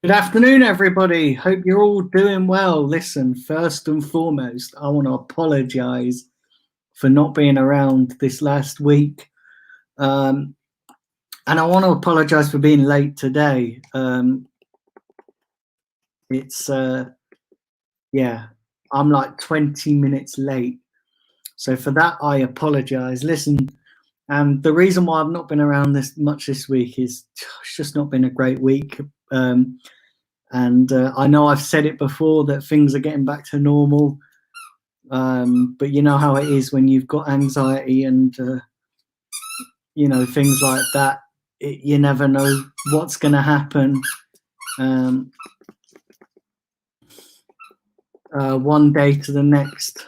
Good afternoon, everybody. Hope you're all doing well. Listen, first and foremost, I want to apologize for not being around this last week. And I want to apologize for being late today. Yeah, I'm like 20 minutes late. So for that, I apologize. Listen, and the reason why I've not been around this much this week is it's just not been a great week. And I know I've said it before that things are getting back to normal. But you know how it is when you've got anxiety and things like that. You never know what's going to happen. One day to the next.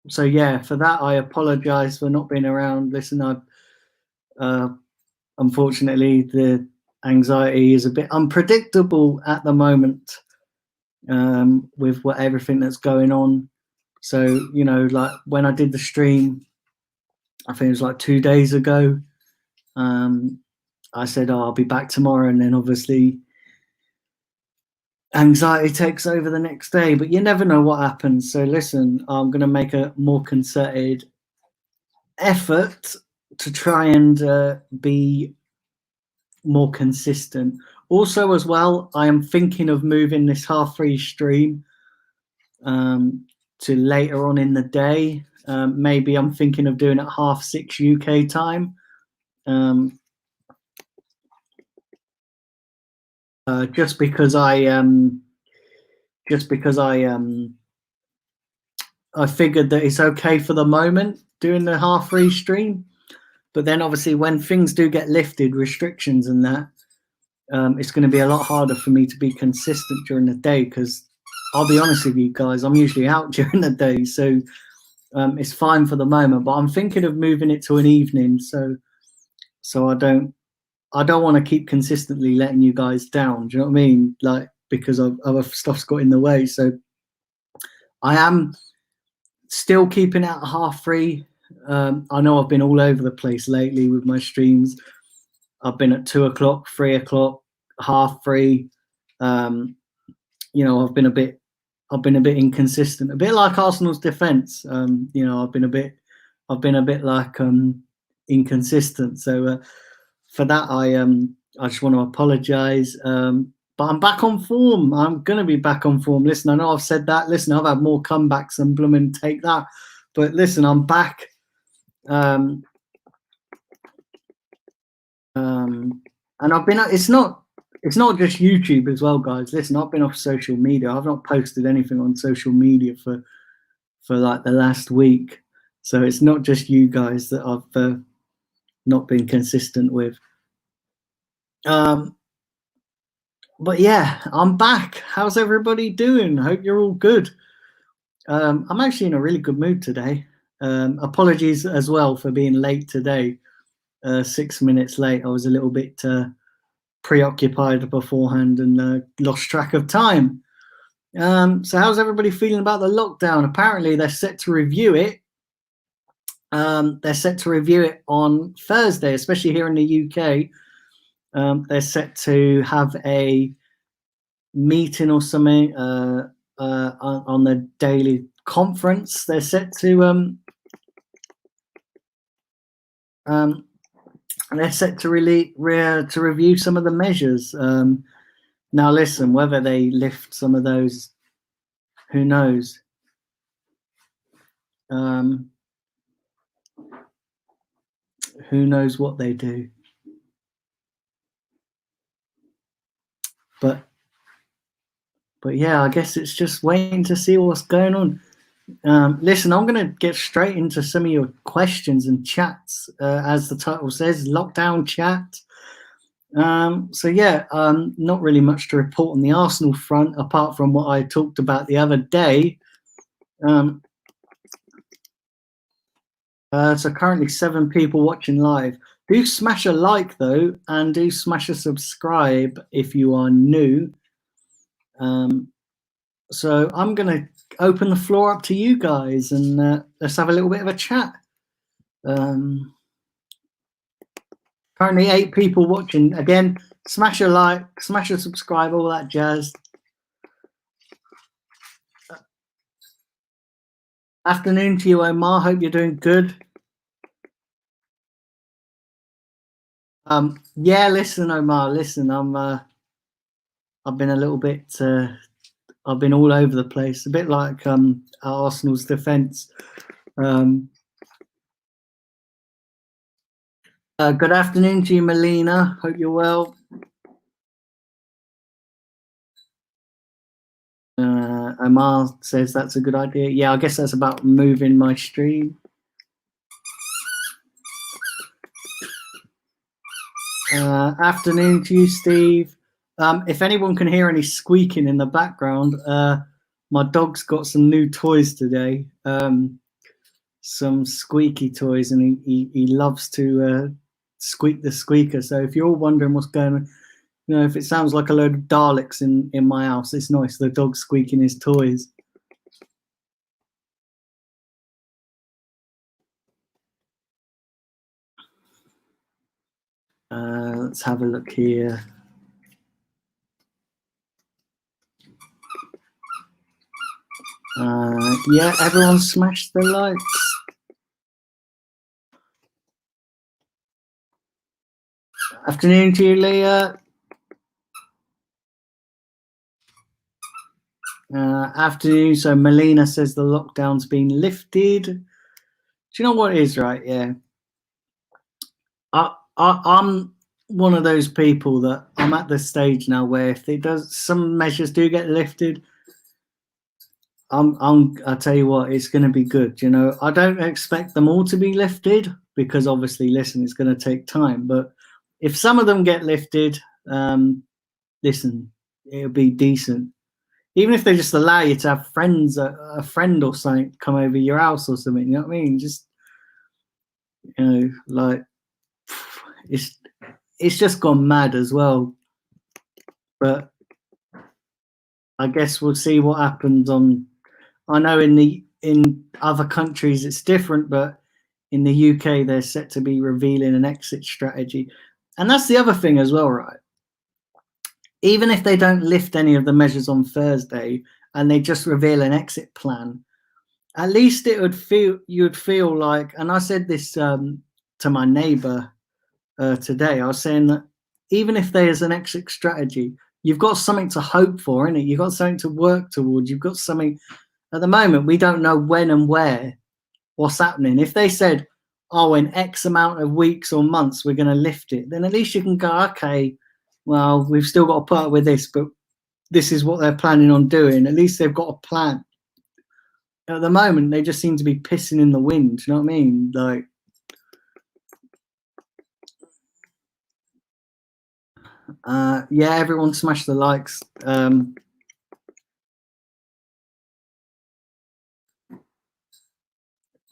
So yeah, for that I apologise for not being around. Listen, unfortunately the anxiety is a bit unpredictable at the moment with everything that's going on. So like when I did the stream, I think it was like 2 days ago. I said, I'll be back tomorrow, and then obviously anxiety takes over the next day, but you never know what happens. So listen, I'm going to make a more concerted effort to try and be more consistent. Also, as well, I am thinking of moving this half-free stream to later on in the day. Maybe I'm thinking of doing it 6:30 UK time. Just because I figured that it's okay for the moment doing the half-free stream, but then obviously when things do get lifted, restrictions and that, it's going to be a lot harder for me to be consistent during the day, because I'll be honest with you guys, I'm usually out during the day, so it's fine for the moment, but I'm thinking of moving it to an evening, so I don't want to keep consistently letting you guys down. Do you know what I mean? Like, because of other stuff's got in the way. So I am still keeping it at half-free. I know I've been all over the place lately with my streams. I've been at 2 o'clock, 3 o'clock, half-free. I've been a bit inconsistent, a bit like Arsenal's defence. I've been a bit like inconsistent. So for that, I just want to apologise. But I'm back on form. I'm going to be back on form. Listen, I know I've said that. Listen, I've had more comebacks than blooming take that. But listen, I'm back. And I've been. It's not just YouTube as well, guys. Listen, I've been off social media. I've not posted anything on social media for like the last week. So it's not just you guys that I've not been consistent with. But yeah, I'm back. How's everybody doing? Hope you're all good. I'm actually in a really good mood today. Apologies as well for being late today. 6 minutes late. I was a little bit preoccupied beforehand and lost track of time. So how's everybody feeling about the lockdown? Apparently they're set to review it. They're set to review it on Thursday, especially here in the UK. They're set to have a meeting or something on the daily conference. They're set to review some of the measures. Now listen, whether they lift some of those, who knows? Who knows what they do? But yeah, I guess it's just waiting to see what's going on. Listen, I'm going to get straight into some of your questions and chats, as the title says, lockdown chat. So yeah, not really much to report on the Arsenal front, apart from what I talked about the other day. So currently 7 people watching live. Do smash a like though, and do smash a subscribe if you are new. So I'm going to open the floor up to you guys, and let's have a little bit of a chat. Currently 8 people watching. Again, Smash a like, smash a subscribe, all that jazz. Afternoon to you, Omar. Hope you're doing good. Yeah, listen, Omar. Listen, I've been a little bit. I've been all over the place, a bit like Arsenal's defence. Good afternoon to you, Melina. Hope you're well. Omar says that's a good idea. Yeah, I guess that's about moving my stream. Afternoon to you, Steve. If anyone can hear any squeaking in the background, my dog's got some new toys today. Some squeaky toys, and he loves to squeak the squeaker. So if you're wondering what's going on, you know, if it sounds like a load of Daleks in my house, it's nice. The dog's squeaking his toys. Let's have a look here. Yeah, everyone smash the likes. Afternoon to you, Leah. Afternoon. So Melina says the lockdown's been lifted. Do you know what it is, right? Yeah. I'm one of those people that I'm at the stage now where if it does, some measures do get lifted, I'll tell you what, it's going to be good. You know, I don't expect them all to be lifted because obviously, listen, it's going to take time. But if some of them get lifted, listen, it'll be decent. Even if they just allow you to have friends, a friend or something come over your house or something, you know what I mean? Just, you know, like, it's just gone mad as well. But I guess we'll see what happens on. I know in other countries it's different, but in the UK they're set to be revealing an exit strategy, and that's the other thing as well, right? Even if they don't lift any of the measures on Thursday and they just reveal an exit plan, at least it would feel you'd feel like. And I said this to my neighbour today. I was saying that even if there's an exit strategy, you've got something to hope for, innit? You've got something to work towards. You've got something. At the moment, we don't know when and where what's happening. If they said, oh, in X amount of weeks or months, we're going to lift it, then at least you can go, okay, well, we've still got to put up with this, but this is what they're planning on doing. At least they've got a plan. At the moment, they just seem to be pissing in the wind. You know what I mean? Like, yeah, everyone smash the likes.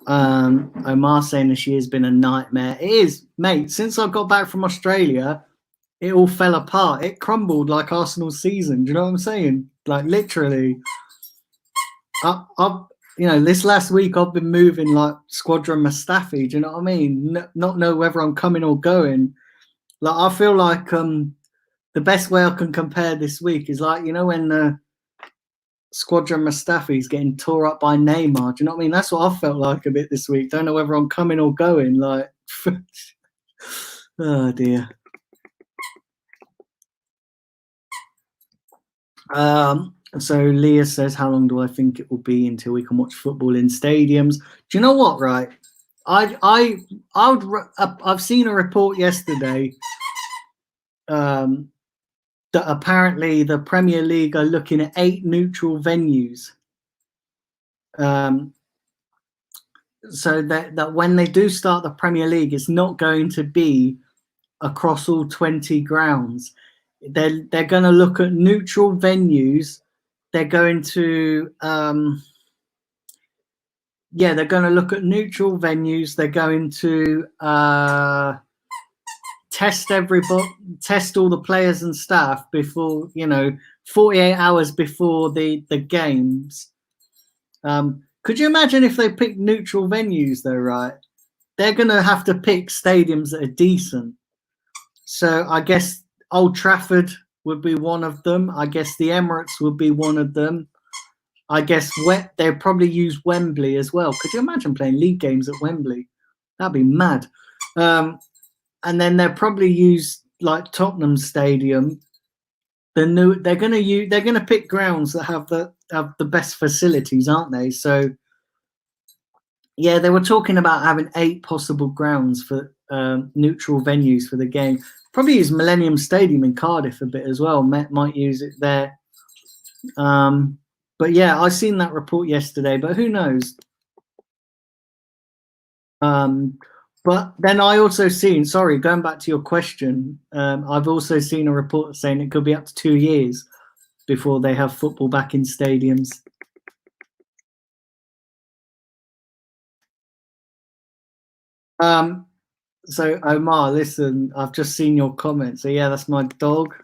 Omar saying that she has been a nightmare. It is, mate. Since I got back from Australia, it all fell apart. It crumbled like Arsenal's season. Do you know what I'm saying? Like, literally. I've you know, this last week I've been moving like Squadron Mustafi. Do you know what I mean? Not know whether I'm coming or going. Like, I feel like the best way I can compare this week is like, you know, when Squadron Mustafi's getting tore up by Neymar. Do you know what I mean? That's what I felt like a bit this week. Don't know whether I'm coming or going. Like, oh dear. So Leah says, how long do I think it will be until we can watch football in stadiums? Do you know what, right? I've seen a report yesterday that apparently the Premier League are looking at 8 neutral venues. So that when they do start the Premier League, it's not going to be across all 20 grounds. They're going to look at neutral venues. They're going to they're going to look at neutral venues. They're going to test all the players and staff before, 48 hours before the games. Could you imagine if they pick neutral venues though, right? They're going to have to pick stadiums that are decent. So I guess Old Trafford would be one of them. I guess the Emirates would be one of them. I guess they'd probably use Wembley as well. Could you imagine playing league games at Wembley? That'd be mad. And then they'll probably use like Tottenham Stadium. They're gonna pick grounds that have the best facilities, aren't they? So yeah, they were talking about having 8 possible grounds for neutral venues for the game. Probably use Millennium Stadium in Cardiff a bit as well. Might use it there. But yeah, I seen that report yesterday, but who knows? But then I also seen, sorry, going back to your question, I've also seen a report saying it could be up to 2 years before they have football back in stadiums. So Omar, listen, I've just seen your comment. So yeah, that's my dog.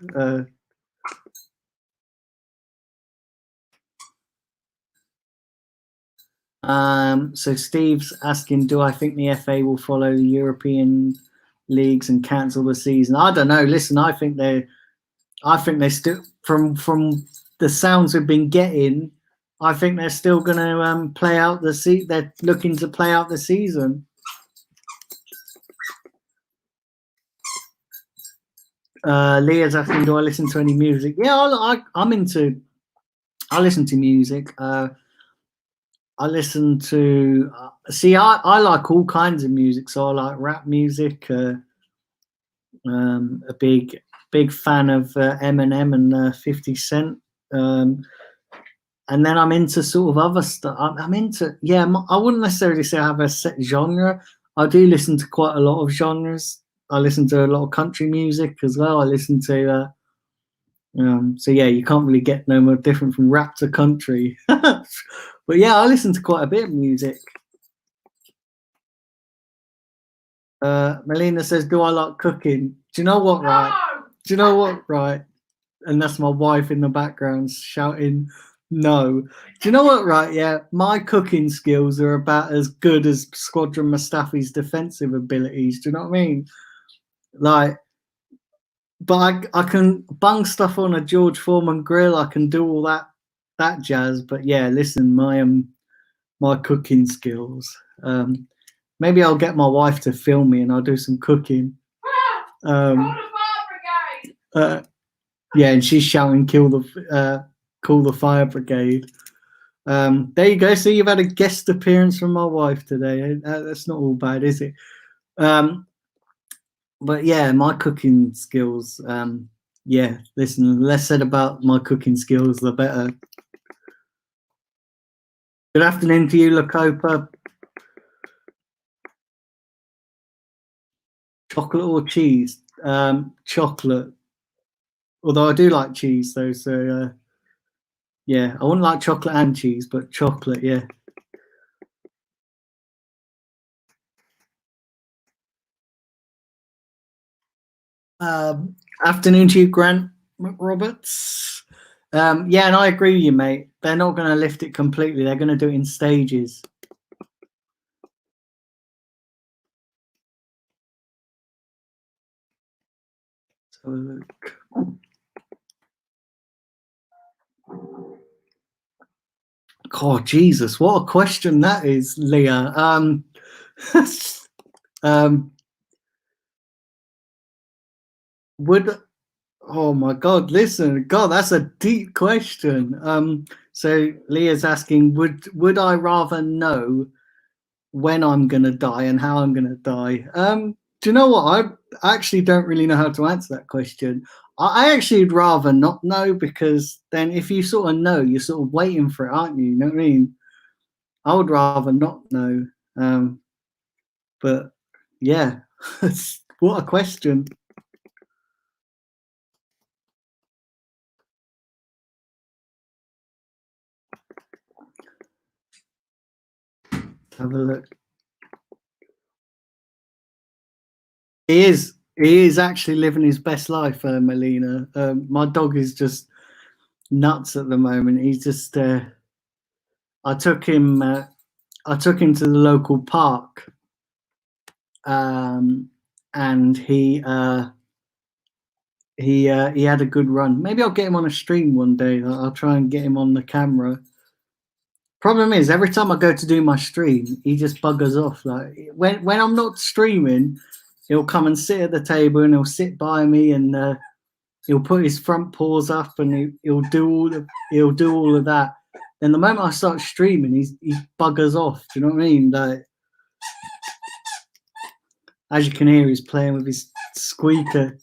So Steve's asking, do I think the FA will follow the European leagues and cancel the season? I don't know. Listen, I think they still, from the sounds we've been getting, I think they're still going to play out the season. They're looking to play out the season. Leah's asking, do I listen to any music? Yeah, I listen to music. I listen to I like all kinds of music. So I like rap music. A big fan of Eminem and 50 Cent. And then I'm into sort of other stuff. I'm into, yeah, I wouldn't necessarily say I have a set genre. I do listen to quite a lot of genres. I listen to a lot of country music as well. I listen to so yeah, you can't really get no more different from rap to country. But yeah, I listen to quite a bit of music. Melina says, do I like cooking? Do you know what, right? Do you know what, right? And that's my wife in the background shouting, no. Do you know what, right? Yeah, my cooking skills are about as good as Squadron Mustafi's defensive abilities. Do you know what I mean? Like, but I can bung stuff on a George Foreman grill. I can do all that jazz. But yeah, listen, my cooking skills. Maybe I'll get my wife to film me and I'll do some cooking. Yeah, and she's shouting, call the fire brigade. There you go. So you've had a guest appearance from my wife today. That's not all bad, is it? But yeah, my cooking skills. Yeah, listen, the less said about my cooking skills, the better. Good afternoon to you, Lacopa. Chocolate or cheese? Chocolate. Although I do like cheese, though. So yeah, I wouldn't like chocolate and cheese, but chocolate, yeah. Afternoon to you, Grant Roberts. Yeah, and I agree with you, mate. They're not going to lift it completely. They're going to do it in stages. So look. Oh, Jesus, what a question that is, Leah. Oh my God, listen, God, that's a deep question. So Leah's asking, would I rather know when I'm gonna die and how I'm gonna die? Do you know what? I actually don't really know how to answer that question. I actually would rather not know, because then if you sort of know, you're sort of waiting for it, aren't you? You know what I mean? I would rather not know. But yeah, what a question. Have a look. He is actually living his best life, Melina. My dog is just nuts at the moment. He's just I took him to the local park, and he he had a good run. Maybe I'll get him on a stream one day. I'll try and get him on the camera. Problem is, every time I go to do my stream, he just buggers off. Like when I'm not streaming, he'll come and sit at the table and he'll sit by me and he'll put his front paws up and he'll do all of that. And the moment I start streaming, he buggers off. Do you know what I mean? Like, as you can hear, he's playing with his squeaker.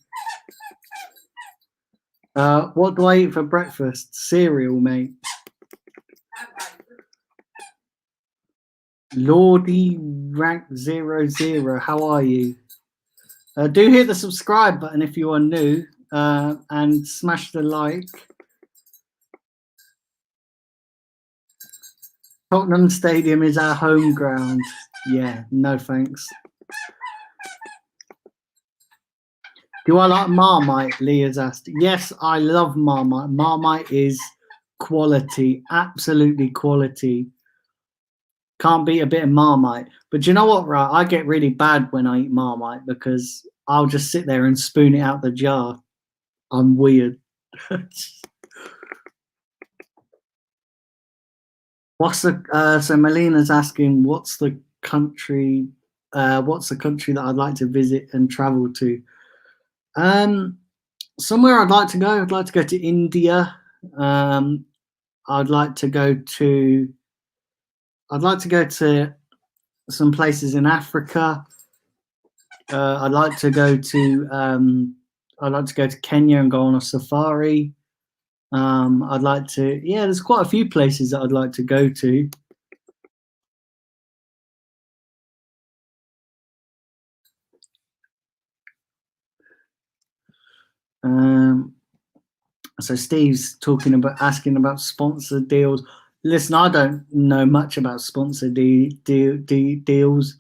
What do I eat for breakfast? Cereal, mate. Lordy Rank 00, how are you? Do hit the subscribe button if you are new, and smash the like. Tottenham Stadium is our home ground. Yeah, no thanks. Do I like Marmite? Leah's asked. Yes, I love Marmite. Marmite is quality, absolutely quality. Can't beat a bit of Marmite. But do you know what, right? I get really bad when I eat Marmite because I'll just sit there and spoon it out the jar. I'm weird. What's the so Melina's asking what's the country that I'd like to visit and travel to? Somewhere I'd like to go. I'd like to go to India. I'd like to go to some places in Africa. I'd like to go to Kenya and go on a safari. I'd like to, there's quite a few places that I'd like to go to. So Steve's asking about sponsored deals. Listen, I don't know much about sponsored deals.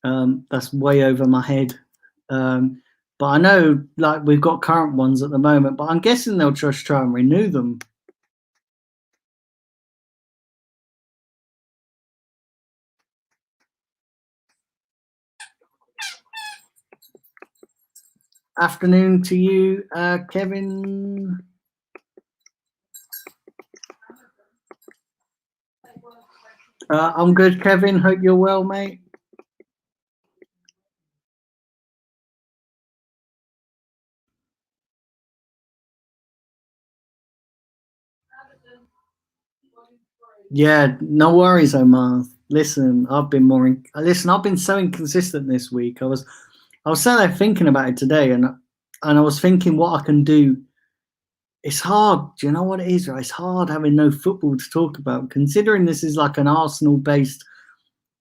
That's way over my head. But I know, like, we've got current ones at the moment, but I'm guessing they'll just try and renew them. Afternoon to you, Kevin. I'm good, Kevin. Hope you're well, mate. Yeah, no worries, Omar. Listen, I've been so inconsistent this week. I was sat there thinking about it today, and I was thinking what I can do. It's hard. Do you know what it is? Right? It's hard having no football to talk about, considering this is like an Arsenal-based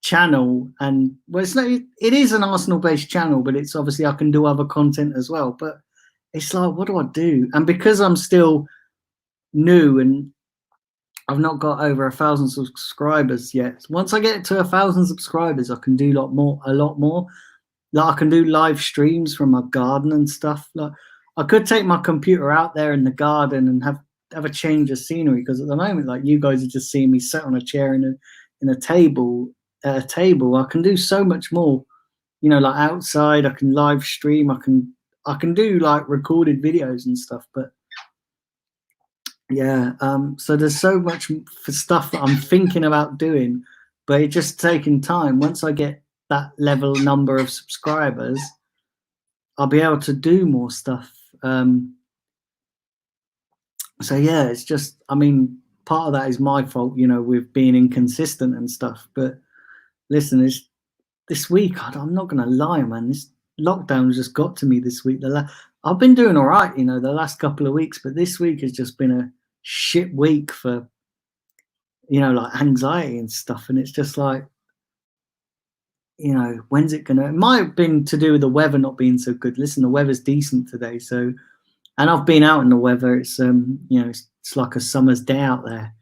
channel, and well, it is an Arsenal-based channel, but it's obviously I can do other content as well. But it's like, what do I do? And because I'm still new and I've not got over 1,000 subscribers yet. Once I get to 1,000 subscribers, I can do a lot more. Like, I can do live streams from my garden and stuff. Like, I could take my computer out there in the garden and have a change of scenery, because at the moment, like, you guys are just seeing me sat on a chair in a table at a table. I can do so much more. You know, like outside, I can live stream. I can do like recorded videos and stuff, but. Yeah, so there's so much for stuff that I'm thinking about doing, but it's just taking time. Once I get that level number of subscribers, I'll be able to do more stuff. So yeah, it's just, I mean, part of that is my fault, you know, with being inconsistent and stuff. But listen, this week, I'm not going to lie, man, this lockdown just got to me this week. I've been doing all right, you know, the last couple of weeks, but this week has just been a shit week for, you know, like anxiety and stuff. And it's just like, you know, when's it gonna? It might have been to do with the weather not being so good. Listen, the weather's decent today, so, and I've been out in the weather. It's you know, it's like a summer's day out there.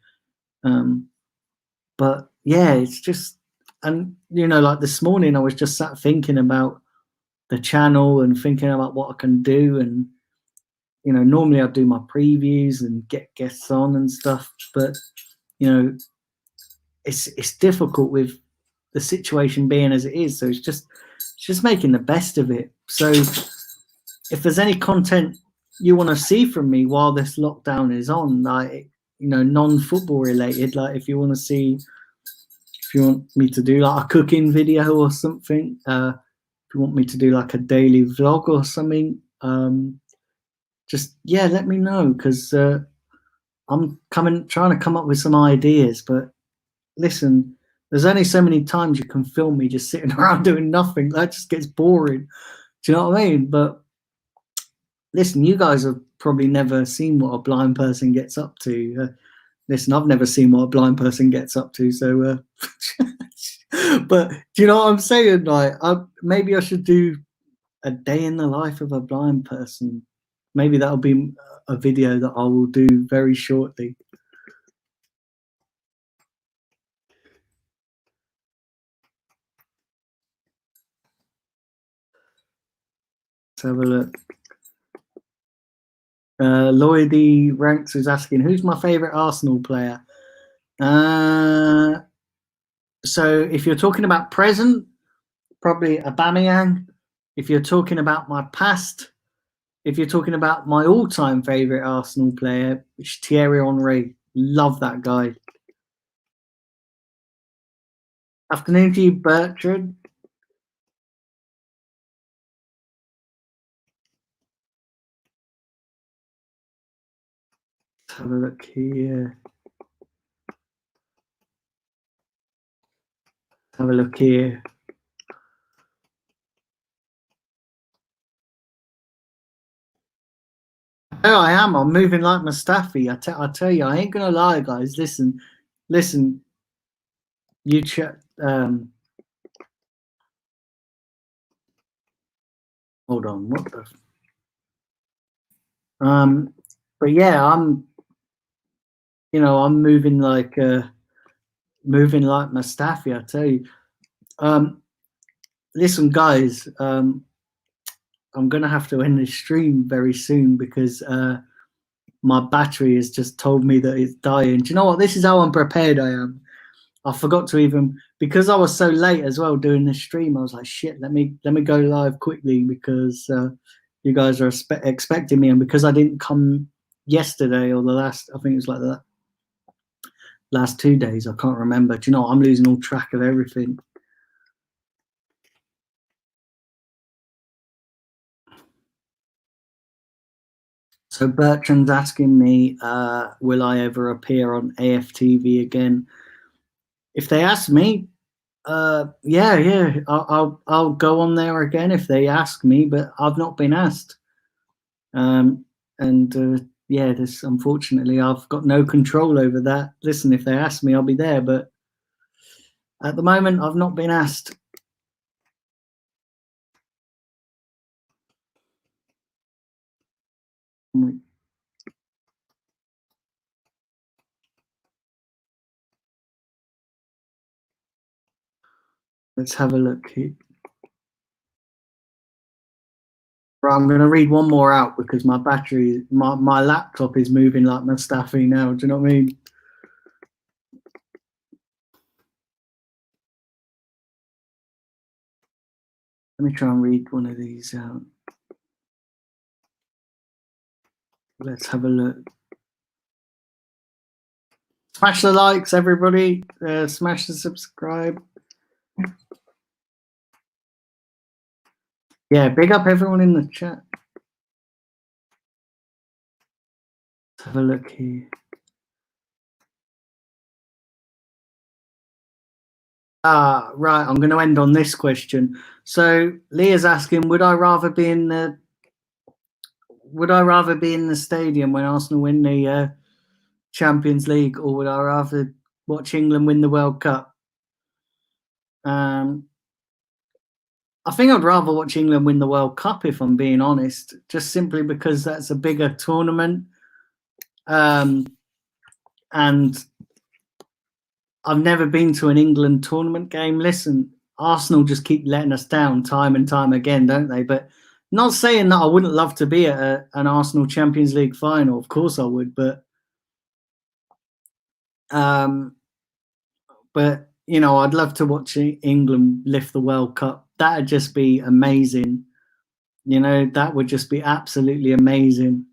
But yeah, it's just, and you know, like this morning, I was just sat thinking about the channel and thinking about what I can do. And you know, normally I do my previews and get guests on and stuff, but you know, it's difficult with the situation being as it is. So it's just making the best of it. So if there's any content you want to see from me while this lockdown is on, like, you know, non-football related, like if you want to see, if you want me to do like a cooking video or something, if you want me to do like a daily vlog or something, just, yeah, let me know, because I'm trying to come up with some ideas. But listen, there's only so many times you can film me just sitting around doing nothing. That just gets boring. Do you know what I mean? But listen, you guys have probably never seen what a blind person gets up to. Listen, I've never seen what a blind person gets up to. So, but do you know what I'm saying? Like, maybe I should do a day in the life of a blind person. Maybe that'll be a video that I will do very shortly. Let's have a look. Lloydie Ranks is asking, who's my favourite Arsenal player? So if you're talking about present, probably Aubameyang. If you're talking about my past, if you're talking about my all-time favourite Arsenal player, it's Thierry Henry. Love that guy. Afternoon to you, Bertrand. Let's have a look here. Have a look here. Oh, I am. I'm moving like Mustafi. I tell you, I ain't gonna lie, guys. Listen. You hold on. What the? But yeah, I'm moving like Mustafi. I tell you. Listen, guys. I'm gonna have to end this stream very soon because my battery has just told me that it's dying. Do you know what? This is how unprepared I am. I forgot to even, because I was so late as well doing this stream. I was like, shit, let me go live quickly because you guys are expecting me, and because I didn't come yesterday or I think it was like the last 2 days. I can't remember. Do you know what? I'm losing all track of everything. So Bertrand's asking me, will I ever appear on AFTV again? If they ask me, yeah, I'll go on there again if they ask me, but I've not been asked. Yeah, this, unfortunately, I've got no control over that. Listen, if they ask me, I'll be there, but at the moment, I've not been asked. Let's have a look here. Right, I'm going to read one more out because my battery, my laptop is moving like Mustafi now. Do you know what I mean? Let me try and read one of these out. Let's have a look. Smash the likes, everybody. Smash the subscribe. Yeah, big up everyone in the chat. Let's have a look here. Right, I'm going to end on this question. So Leah's asking, would I rather be in the stadium when Arsenal win the Champions League, or would I rather watch England win the World Cup? I think I'd rather watch England win the World Cup, if I'm being honest, just simply because that's a bigger tournament. And I've never been to an England tournament game. Listen, Arsenal just keep letting us down time and time again, don't they? But not saying that I wouldn't love to be at an Arsenal Champions League final. Of course I would, but you know, I'd love to watch England lift the World Cup. That'd just be amazing. You know, that would just be absolutely amazing.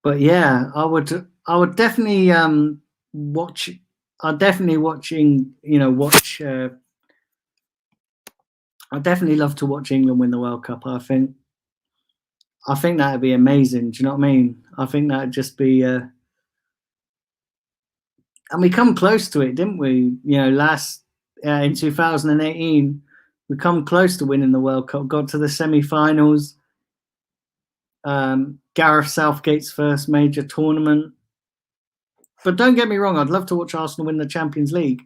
But yeah, I would definitely watch. I'd definitely watching. You know, watch. I'd definitely love to watch England win the World Cup. I think that'd be amazing. Do you know what I mean? I think that'd just be. And we come close to it, didn't we? You know, last in 2018, we come close to winning the World Cup. Got to the semi-finals. Gareth Southgate's first major tournament. But don't get me wrong, I'd love to watch Arsenal win the Champions League.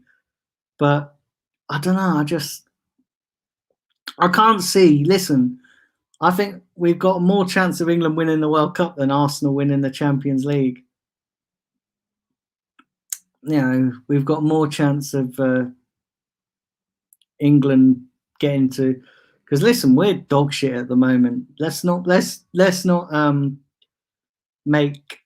But I don't know, I can't see. Listen, I think we've got more chance of England winning the World Cup than Arsenal winning the Champions League. You know, we've got more chance of England getting to, because listen, we're dog shit at the moment. Let's not make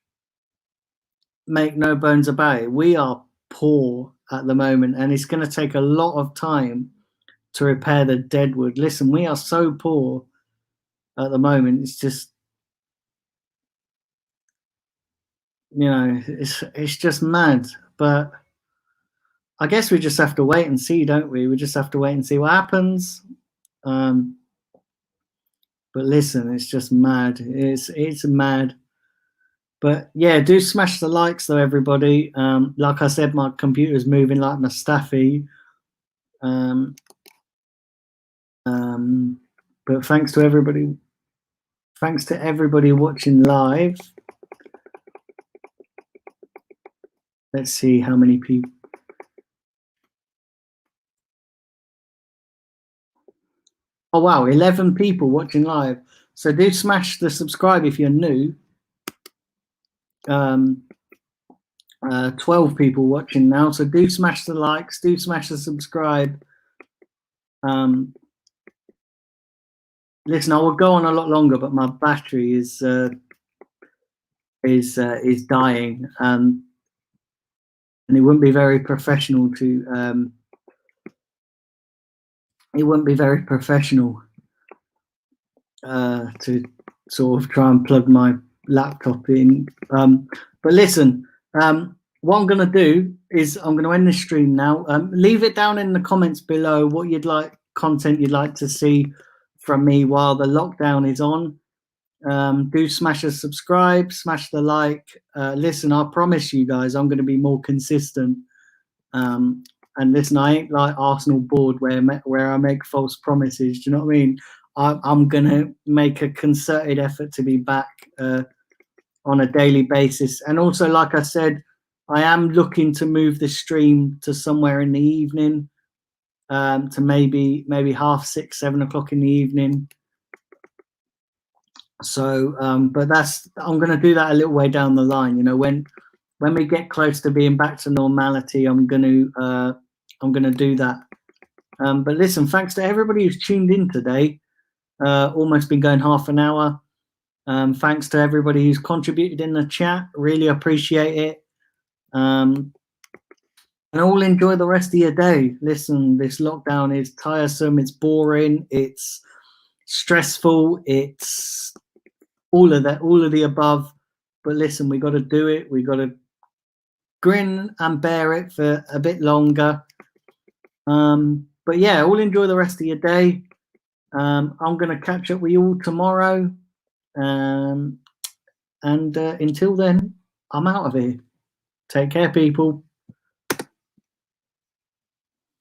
no bones about it. We are poor at the moment, and it's going to take a lot of time to repair the deadwood. Listen, we are so poor at the moment. It's just, you know, it's just mad. But I guess we just have to wait and see, don't we? We just have to wait and see what happens. But listen, it's just mad. It's mad. But yeah, do smash the likes though, everybody. Like I said, my computer's moving like my staffy. But thanks to everybody. Thanks to everybody watching live. Let's see how many people. Oh wow, 11 people watching live. So do smash the subscribe if you're new. 12 people watching now, so do smash the likes, do smash the subscribe. Listen, I will go on a lot longer, but my battery is dying, and it wouldn't be very professional to to sort of try and plug my laptop in. But listen, what I'm going to do is I'm going to end the stream now. Leave it down in the comments below what content you'd like to see from me while the lockdown is on. Do smash a subscribe, smash the like. Listen, I promise you guys, I'm going to be more consistent. And listen, I ain't like Arsenal board where I make false promises. Do you know what I mean? I'm going to make a concerted effort to be back on a daily basis. And also, like I said, I am looking to move the stream to somewhere in the evening, to maybe 6:30, 7 o'clock in the evening. So, but I'm going to do that a little way down the line. You know, when we get close to being back to normality, I'm going to do that. But listen, thanks to everybody who's tuned in today. Almost been going half an hour. Thanks to everybody who's contributed in the chat. Really appreciate it. And all enjoy the rest of your day. Listen, this lockdown is tiresome. It's boring. It's stressful. It's all of the above. But listen, we got to do it. We got to grin and bear it for a bit longer. But yeah, all enjoy the rest of your day. I'm going to catch up with you all tomorrow. And until then, I'm out of here. Take care, people.